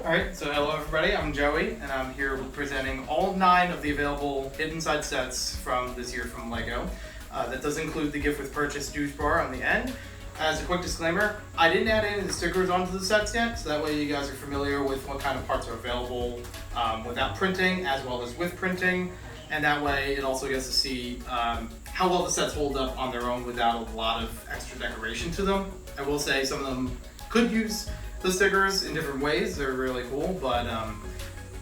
Alright, so hello everybody, I'm Joey, and I'm here presenting all 9 of the available hidden side sets from this year from LEGO. That does include the gift with purchase juice bar on the end. As a quick disclaimer, I didn't add any of the stickers onto the sets yet, so that way you guys are familiar with what kind of parts are available without printing as well as with printing. And that way it also gets to see how well the sets hold up on their own without a lot of extra decoration to them. I will say some of them could use the stickers in different ways. They're really cool, but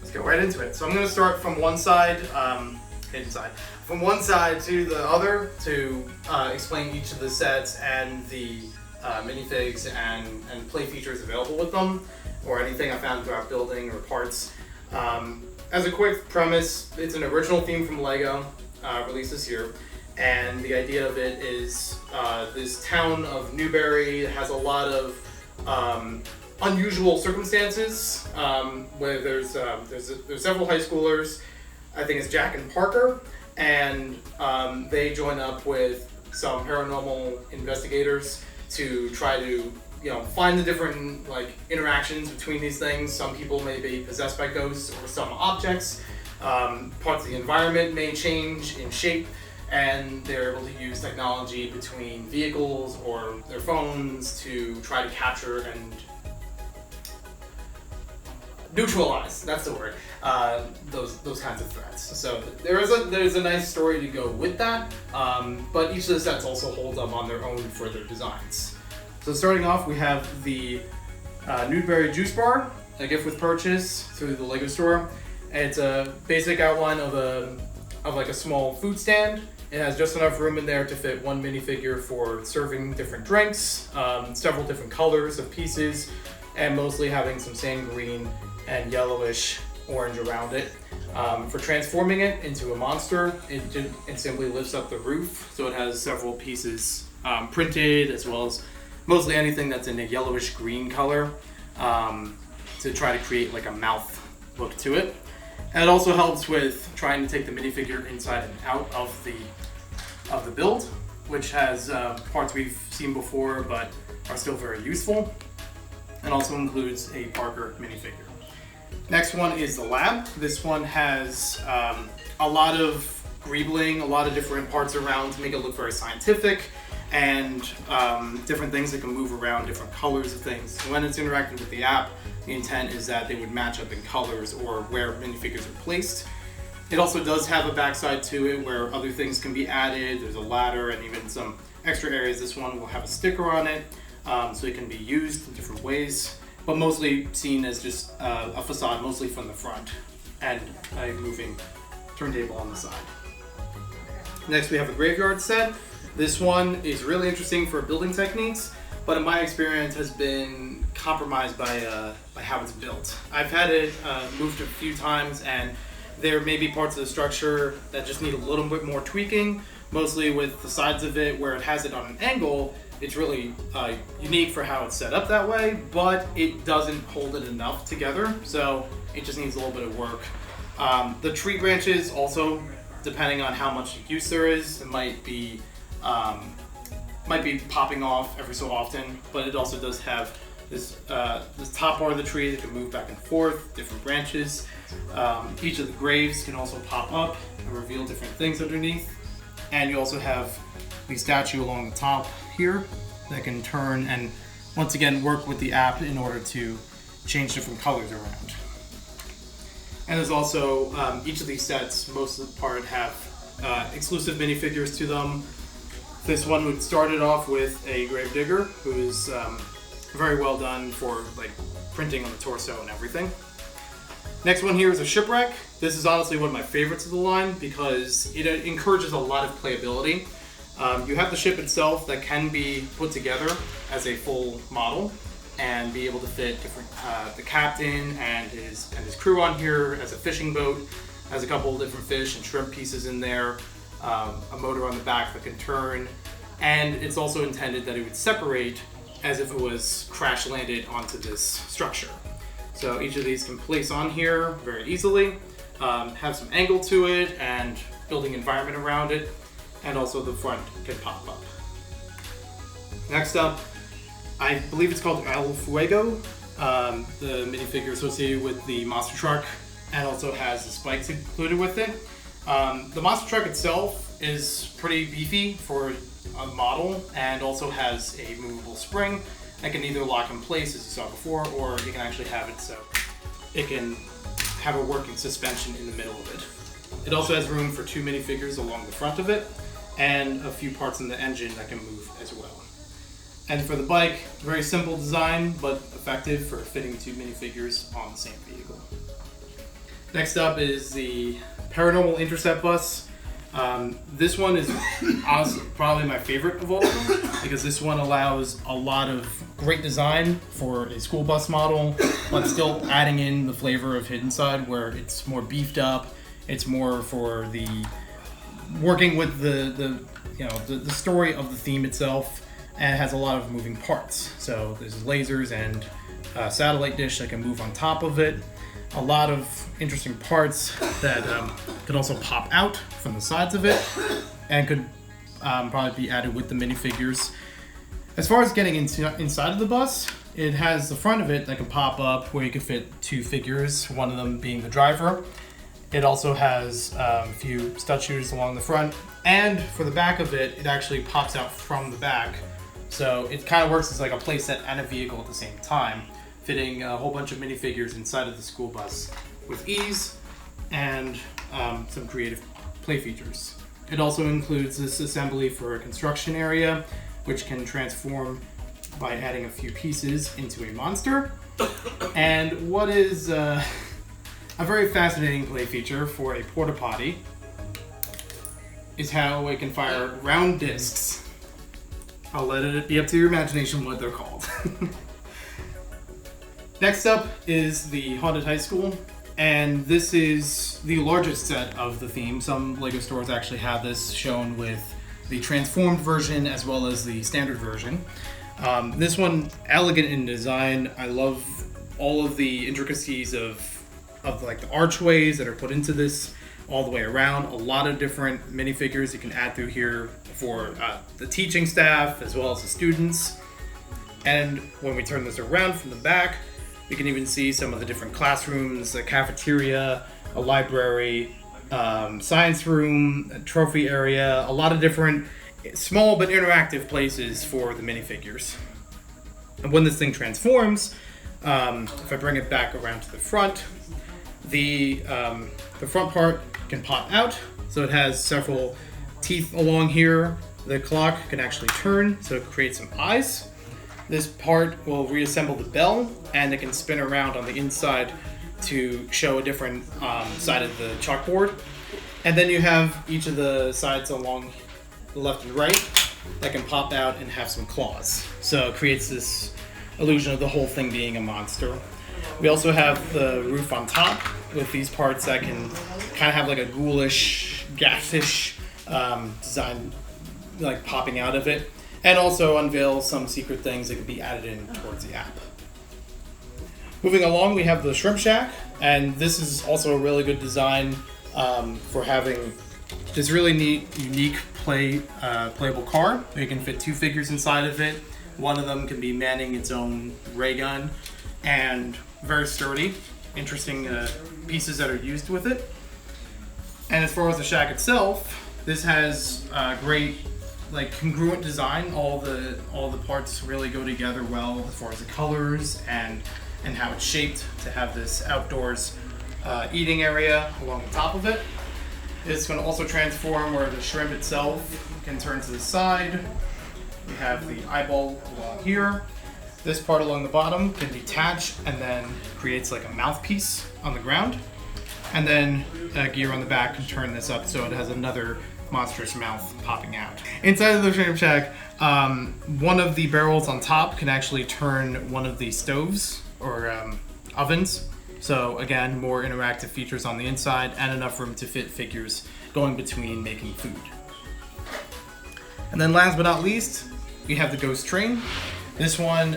let's get right into it. So I'm going to start from one side, hidden side, from one side to the other to explain each of the sets and the minifigs and play features available with them, or anything I found throughout building or parts. As a quick premise, it's an original theme from LEGO, released this year, and the idea of it is this town of Newbury has a lot of unusual circumstances where there's several high schoolers. I think it's Jack and Parker, and they join up with some paranormal investigators to try to find the different interactions between these things. Some people may be possessed by ghosts or some objects. Parts of the environment may change in shape, and they're able to use technology between vehicles or their phones to try to capture and neutralize, that's the word, those kinds of threats. So there's a nice story to go with that, but each of the sets also hold up on their own for their designs. So starting off, we have the Newberry Juice Bar, a gift with purchase through the LEGO store. It's a basic outline of a small food stand. It has just enough room in there to fit one minifigure for serving different drinks, several different colors of pieces, and mostly having some sand green and yellowish orange around it. For transforming it into a monster, it simply lifts up the roof, so it has several pieces printed, as well as mostly anything that's in a yellowish green color, to try to create like a mouth look to it. And it also helps with trying to take the minifigure inside and out of the build, which has parts we've seen before but are still very useful, and also includes a Parker minifigure. Next one is the lab. This one has a lot of greebling, a lot of different parts around to make it look very scientific, and different things that can move around, different colors of things. So when it's interacting with the app, the intent is that they would match up in colors or where minifigures are placed. It also does have a backside to it where other things can be added. There's a ladder and even some extra areas. This one will have a sticker on it, so it can be used in different ways, but mostly seen as just a facade, mostly from the front, and a moving turntable on the side. Next, we have a graveyard set. This one is really interesting for building techniques, but in my experience has been compromised by how it's built. I've had it moved a few times, and there may be parts of the structure that just need a little bit more tweaking, mostly with the sides of it where it has it on an angle. It's really unique for how it's set up that way, but it doesn't hold it enough together, so it just needs a little bit of work. The tree branches also, depending on how much use there is, it might be popping off every so often, but it also does have this top part of the tree that can move back and forth, different branches. Each of the graves can also pop up and reveal different things underneath. And you also have the statue along the top here that can turn and once again work with the app in order to change different colors around. And there's also each of these sets, most of the part, have exclusive minifigures to them. This one would start it off with a gravedigger who is very well done for printing on the torso and everything. Next one here is a shipwreck. This is honestly one of my favorites of the line because it encourages a lot of playability. You have the ship itself that can be put together as a full model and be able to fit different the captain and his crew on here as a fishing boat. Has a couple of different fish and shrimp pieces in there. A motor on the back that can turn, and it's also intended that it would separate as if it was crash landed onto this structure. So each of these can place on here very easily, have some angle to it and building environment around it, and also the front can pop up. Next up, I believe it's called El Fuego. the minifigure associated with the monster truck, and also has the spikes included with it. The monster truck itself is pretty beefy for a model, and also has a movable spring that can either lock in place, as you saw before, or you can actually have it so it can have a working suspension in the middle of it. It also has room for 2 minifigures along the front of it, and a few parts in the engine that can move as well. And for the bike, very simple design, but effective for fitting 2 minifigures on the same vehicle. Next up is the Paranormal Intercept bus. This one is honestly probably my favorite of all of them, because this one allows a lot of great design for a school bus model, but still adding in the flavor of Hidden Side, where it's more beefed up. It's more for the working with the story of the theme itself, and it has a lot of moving parts. So there's lasers and a satellite dish that can move on top of it. A lot of interesting parts that could also pop out from the sides of it, and could probably be added with the minifigures. As far as getting inside of the bus, it has the front of it that can pop up where you can fit 2 figures, one of them being the driver. It also has a few stud shooters along the front, and for the back of it, it actually pops out from the back. So it kind of works as like a playset and a vehicle at the same time, fitting a whole bunch of minifigures inside of the school bus with ease, and some creative play features. It also includes this assembly for a construction area, which can transform by adding a few pieces into a monster. And what is a very fascinating play feature for a porta potty is how it can fire round discs. I'll let it be up to your imagination what they're called. Next up is the Haunted High School, and this is the largest set of the theme. Some LEGO stores actually have this shown with the transformed version as well as the standard version. This one, elegant in design. I love all of the intricacies of like the archways that are put into this all the way around. A lot of different minifigures you can add through here for the teaching staff as well as the students. And when we turn this around from the back, we can even see some of the different classrooms, a cafeteria, a library, science room, a trophy area, a lot of different small but interactive places for the minifigures. And when this thing transforms, if I bring it back around to the front, the front part can pop out, so it has several teeth along here. The clock can actually turn, so it creates some eyes. This part will reassemble the bell, and it can spin around on the inside to show a different side of the chalkboard. And then you have each of the sides along the left and right that can pop out and have some claws. So it creates this illusion of the whole thing being a monster. We also have the roof on top with these parts that can kind of have like a ghoulish, gasish design like popping out of it, and also unveil some secret things that can be added in towards the app. Moving along, we have the Shrimp Shack, and this is also a really good design for having this really neat, unique playable car. You can fit 2 figures inside of it. One of them can be manning its own ray gun, and very sturdy, interesting pieces that are used with it. And as far as the shack itself, this has great like congruent design. All the parts really go together well as far as the colors and how it's shaped to have this outdoors eating area along the top of it. It's going to also transform where the shrimp itself can turn to the side. We have the eyeball along here. This part along the bottom can detach and then creates like a mouthpiece on the ground. And then a gear on the back can turn this up so it has another monstrous mouth popping out. Inside of the Shrimp Shack, one of the barrels on top can actually turn one of the stoves or ovens. So again, more interactive features on the inside and enough room to fit figures going between making food. And then last but not least, we have the Ghost Train. This one,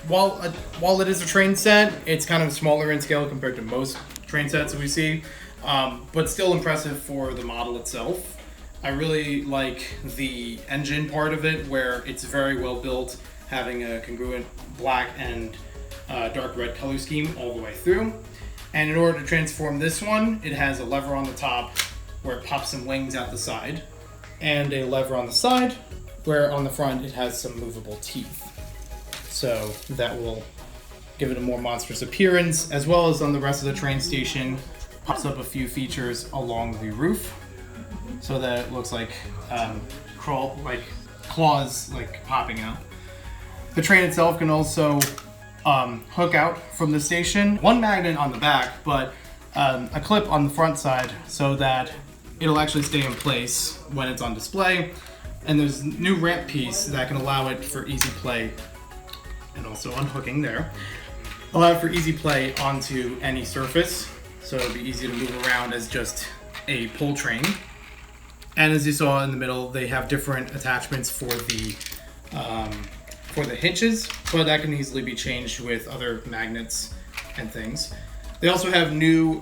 while it is a train set, it's kind of smaller in scale compared to most train sets that we see, but still impressive for the model itself. I really like the engine part of it, where it's very well built, having a congruent black and dark red color scheme all the way through. And in order to transform this one, it has a lever on the top where it pops some wings out the side, and a lever on the side where on the front it has some movable teeth. So that will give it a more monstrous appearance, as well as on the rest of the train station, pops up a few features along the roof so that it looks like claws like popping out. The train itself can also hook out from the station. One magnet on the back, but a clip on the front side so that it'll actually stay in place when it's on display. And there's a new ramp piece that can allow it for easy play, and also unhooking there. Allow it for easy play onto any surface, so it'll be easy to move around as just a pull train. And as you saw in the middle, they have different attachments for the hitches, but that can easily be changed with other magnets and things. They also have new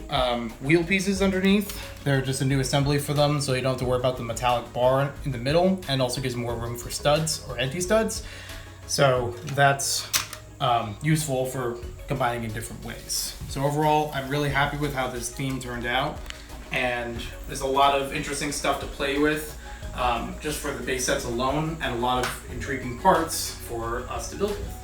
wheel pieces underneath. They're just a new assembly for them, so you don't have to worry about the metallic bar in the middle, and also gives more room for studs or anti-studs. So that's useful for combining in different ways. So overall, I'm really happy with how this theme turned out, and there's a lot of interesting stuff to play with just for the base sets alone, and a lot of intriguing parts for us to build with.